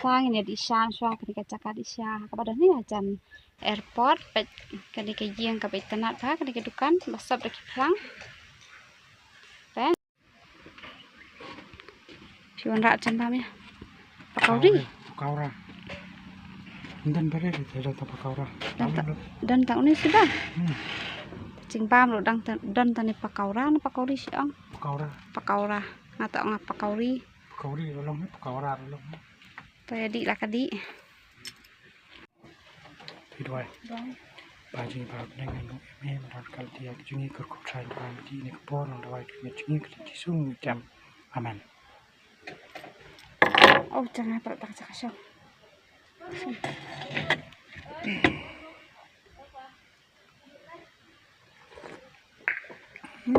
sang ini di shan shwa kini kacaka di sha kepada ni ajan airport kini ke yang ke betenat ha kini ke dukan basap deki plang pen siwan rak jan pamnya pakauri pakaura dan bare ada pakaura dan tak ini sudah cing pam lo dan tani pakaura na pakauri siang pakaura ngata ngap pakauri lolong pakaura lolong jadi lah kadi Tidwai baji bab nengan em ran kal dia jungi kur ku trai ban di ne por on dawai ke jungi ke ti sung jam aman oh jangan tak cakap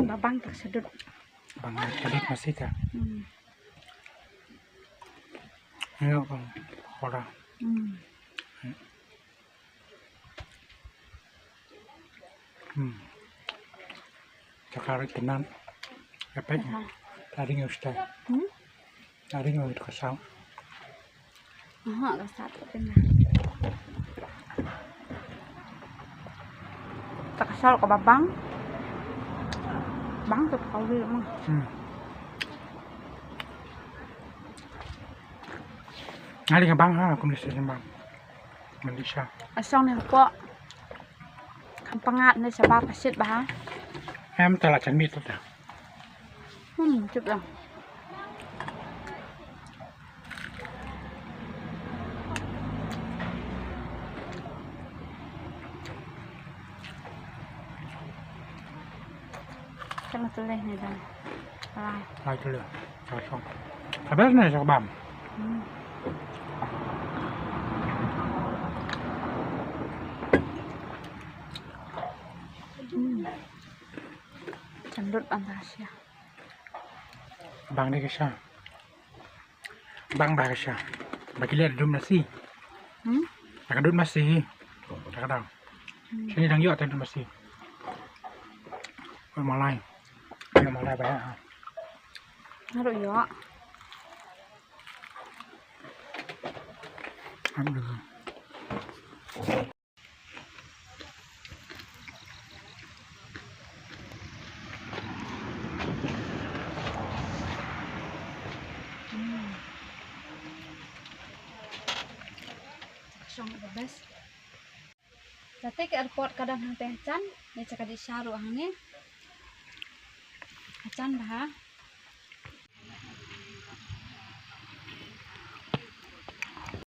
babang tersedut bang tadi masih kah ayo bang ora Cakarik tenan epek taring ustaz taring itu kasau kasat tenan tak kasal ke babang bang tuh kau dia mah Ngali bang ha aku mesti bang Malaysia asong ni kok kampangat ni sebab pasit bah em telah canmit tu dah cuk dah sama tuleh ni dah Hai tu le song habis ni sok bam cendut antasya bang ni kesha bang bah kesha bagi lihat dum nasi akan dum nasi kadang sini dang yuk dum nasi malai banyak haru yo alhamdulillah bebas. Jadi ke airport kadang hang teh can, ni cakap di syaru hangnya. Acan bah.